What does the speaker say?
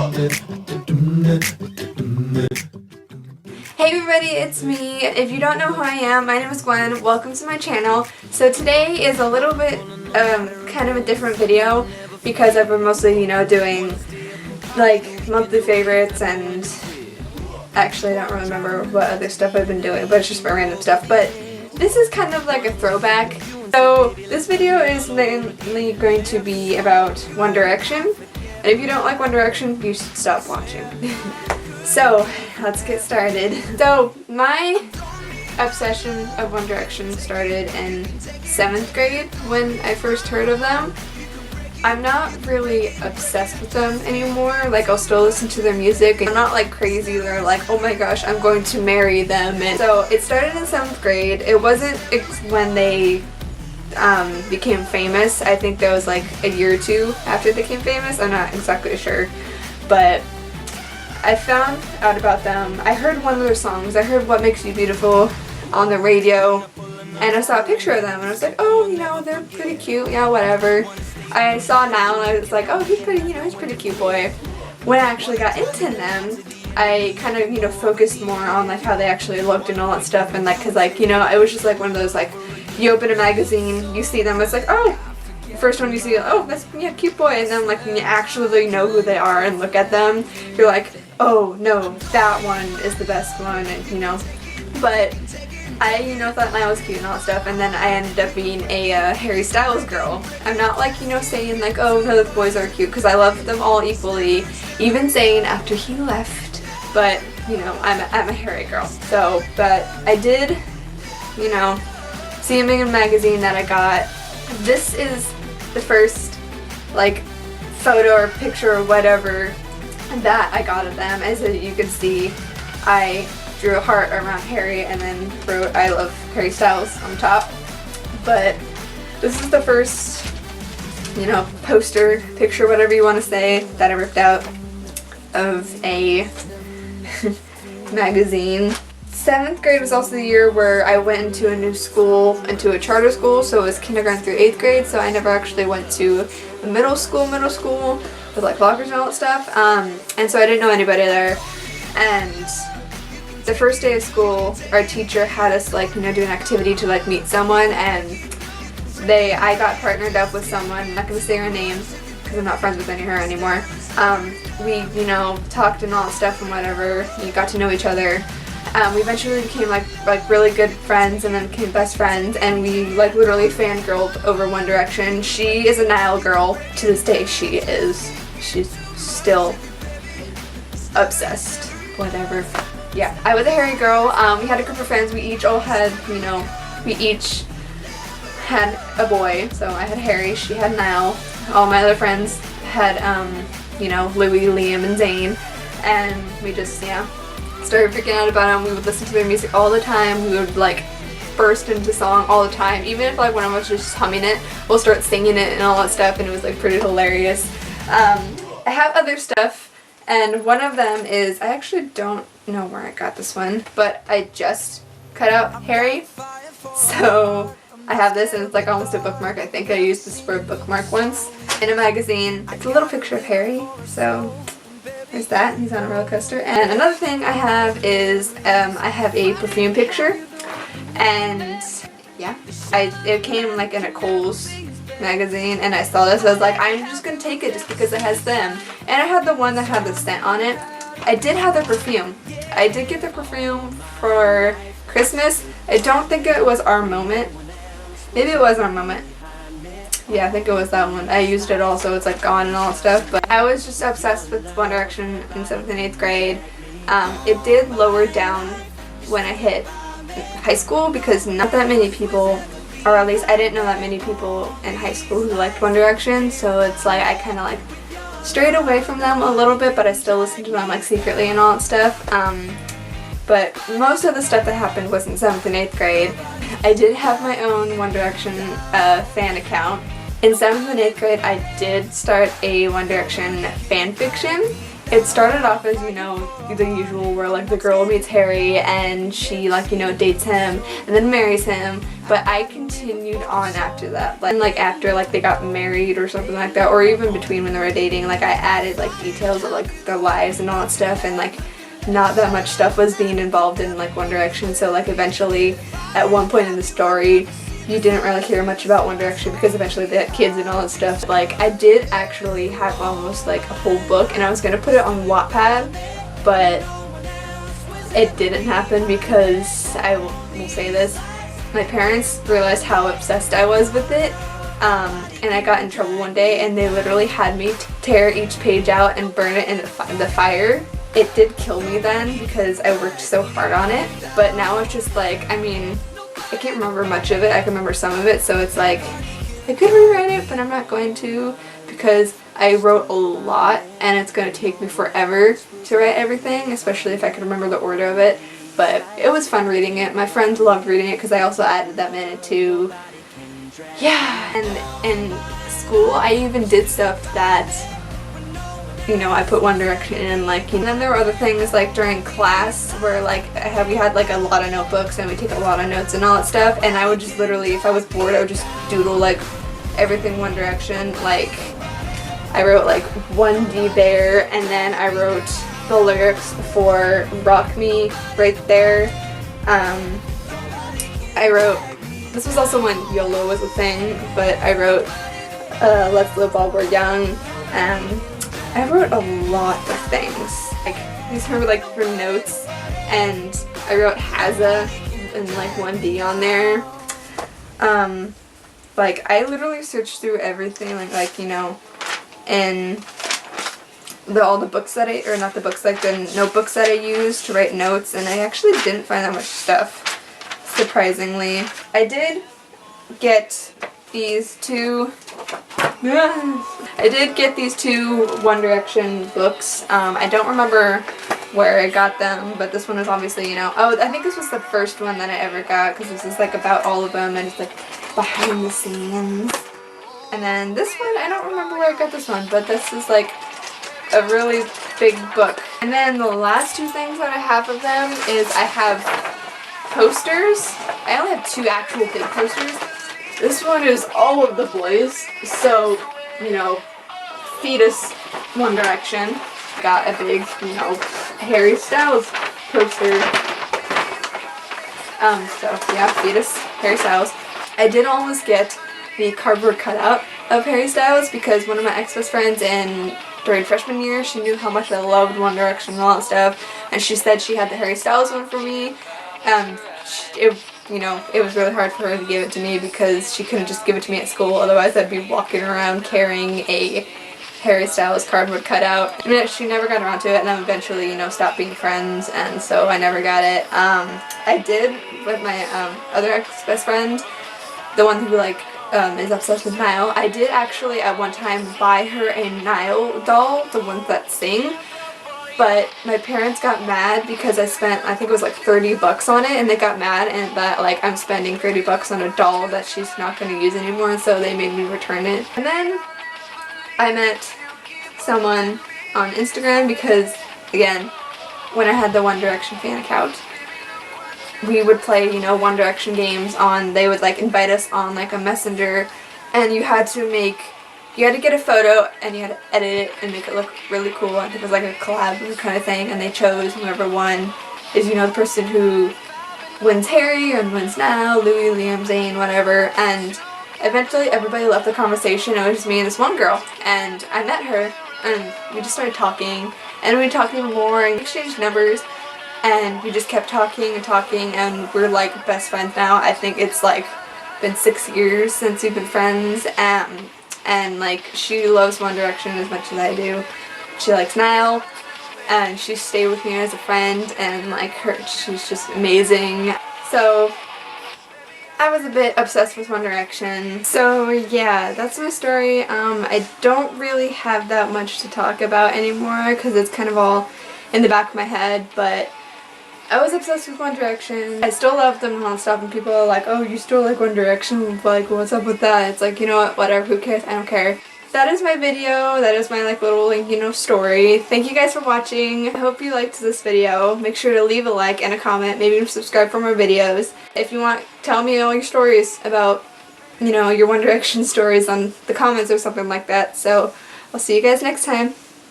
Hey everybody, it's me. If you don't know who I am, my name is Gwen. Welcome to my channel. So today is a little bit kind of a different video because I've been mostly, doing like monthly favorites, and actually I don't remember what other stuff I've been doing, but it's just random stuff. But this is kind of like a throwback. So this video is mainly going to be about One Direction. And if you don't like One Direction, you should stop watching. So, let's get started. So, my obsession of One Direction started in 7th grade when I first heard of them. I'm not really obsessed with them anymore. Like, I'll still listen to their music. I'm not like crazy or like, oh my gosh, I'm going to marry them. And so, it started in 7th grade. It wasn't when they became famous. I think that was like a year or two after they became famous. I'm not exactly sure. But I found out about them. I heard one of their songs. I heard What Makes You Beautiful on the radio, and I saw a picture of them, and I was like, oh, they're pretty cute. Yeah, whatever. I saw Niall, and I was like, oh, he's pretty, he's a pretty cute boy. When I actually got into them, I kind of, focused more on like how they actually looked and all that stuff, and like, cause like, it was just like one of those like, you open a magazine, you see them, it's like, oh. First one you see, oh, that's cute boy, and then like when you actually know who they are and look at them, you're like, oh no, that one is the best one, and but I thought Niall was cute and all that stuff, and then I ended up being a Harry Styles girl. I'm not like saying like, oh no, the boys are cute, because I love them all equally, even saying after he left, but I'm a Harry girl. So, but I did see him in a magazine that I got. This is the first like photo or picture or whatever that I got of them. As you can see, I drew a heart around Harry and then wrote I love Harry Styles on top. But this is the first poster, picture, whatever you want to say, that I ripped out of a magazine. 7th grade was also the year where I went into a new school, into a charter school, so it was kindergarten through 8th grade, so I never actually went to a middle school with like lockers and all that stuff, and so I didn't know anybody there. And the first day of school, our teacher had us like do an activity to like meet someone, and I got partnered up with someone. I'm not gonna say her name because I'm not friends with any of her anymore. We talked and all that stuff and whatever. We got to know each other. We eventually became like really good friends, and then became best friends, and we like literally fangirled over One Direction. She is a Niall girl to this day. She's still obsessed. Whatever. Yeah, I was a Harry girl. We had a group of friends. We each had a boy. So I had Harry. She had Niall. All my other friends had Louis, Liam, and Zayn, and we just started freaking out about them. We would listen to their music all the time. We would like burst into song all the time. Even if like one of us was just humming it, we'll start singing it and all that stuff, and it was like pretty hilarious. I have other stuff, and one of them is, I actually don't know where I got this one, but I just cut out Harry. So I have this, and it's like almost a bookmark. I think I used this for a bookmark once in a magazine. It's a little picture of Harry, so there's that. He's on a roller coaster. And another thing I have is I have a perfume picture, and yeah, it came like in a Kohl's magazine, and I saw this. I was like, I'm just gonna take it just because it has them. And I had the one that had the scent on it. I did have the perfume. I did get the perfume for Christmas. I don't think it was Our Moment. Maybe it was Our Moment. Yeah, I think it was that one. I used it all, so it's like gone and all that stuff. But I was just obsessed with One Direction in 7th and 8th grade. It did lower down when I hit high school, because not that many people, or at least I didn't know that many people in high school who liked One Direction. So it's like I kind of like strayed away from them a little bit, but I still listened to them like secretly and all that stuff. But most of the stuff that happened was in 7th and 8th grade. I did have my own One Direction fan account. In 7th and 8th grade, I did start a One Direction fan fiction, it started off as, the usual where like the girl meets Harry and she like, dates him and then marries him, but I continued on after that. Like after like they got married or something like that, or even between when they were dating, like I added like details of like their lives and all that stuff, and like not that much stuff was being involved in like One Direction, so like eventually at one point in the story you didn't really hear much about One Direction because eventually they had kids and all that stuff. Like I did actually have almost like a whole book, and I was gonna put it on Wattpad, but it didn't happen because I will say this, my parents realized how obsessed I was with it, and I got in trouble one day and they literally had me tear each page out and burn it in the fire. It did kill me then because I worked so hard on it, but now it's just like, I can't remember much of it. I can remember some of it, so it's like I could rewrite it, but I'm not going to because I wrote a lot and it's going to take me forever to write everything, especially if I could remember the order of it. But it was fun reading it. My friends loved reading it because I also added them in it too. Yeah, and in school I even did stuff that, I put One Direction in, like, and then there were other things like during class where like we had like a lot of notebooks and we take a lot of notes and all that stuff, and I would just literally, if I was bored, I would just doodle like everything One Direction. Like I wrote like 1D there, and then I wrote the lyrics for Rock Me right there. I wrote, this was also when YOLO was a thing, but I wrote Let's Live While We're Young. I wrote a lot of things. Like, I just remember like for notes, and I wrote Hazza and like 1D on there. Like I literally searched through everything, in all the books that or not the books, like the notebooks that I used to write notes, and I actually didn't find that much stuff, surprisingly. I did get these two One Direction books. I don't remember where I got them, but this one is obviously, oh, I think this was the first one that I ever got, because this is like about all of them and it's like behind the scenes. And then this one, I don't remember where I got this one, but this is like a really big book. And then the last two things that I have of them is I have posters. I only have two actual big posters. This one is all of the boys, so, Fetus One Direction. Got a big, Harry Styles poster. So yeah, Fetus, Harry Styles. I did almost get the cardboard cutout of Harry Styles because one of my ex-best friends during freshman year, she knew how much I loved One Direction and all that stuff, and she said she had the Harry Styles one for me. It was really hard for her to give it to me because she couldn't just give it to me at school, otherwise I'd be walking around carrying a Harry Styles cardboard cutout. She never got around to it, and then eventually, stopped being friends, and so I never got it. I did with my other ex-best friend, the one who is obsessed with Niall. I did actually at one time buy her a Niall doll, the ones that sing. But my parents got mad because I spent, I think it was like $30 on it, and they got mad and that I'm spending $30 on a doll that she's not going to use anymore, and so they made me return it. And then I met someone on Instagram because, again, when I had the One Direction fan account, we would play, One Direction games they would invite us on a messenger, and you had to get a photo and you had to edit it and make it look really cool. I think it was a collab kind of thing, and they chose whoever won is, the person who wins Harry and wins Niall, Louis, Liam, Zayn, whatever. And eventually everybody left the conversation. It was just me and this one girl, and I met her and we just started talking, and we talked even more and exchanged numbers, and we just kept talking and talking, and we're best friends now. I think it's been 6 years since we've been friends, and she loves One Direction as much as I do. She likes Niall, and she stayed with me as a friend, and she's just amazing. So I was a bit obsessed with One Direction. So yeah, that's my story. I don't really have that much to talk about anymore because it's kind of all in the back of my head, but I was obsessed with One Direction. I still love them and all that stuff, and people are like, oh, you still like One Direction? What's up with that? It's you know what, whatever, who cares? I don't care. that is my video. That is my like little like, you know, story. Thank you guys for watching. I hope you liked this video. Make sure to leave a like and a comment. Maybe subscribe for more videos. If you want, tell me all your stories about, you know, your One Direction stories on the comments or something like that. So I'll see you guys next time.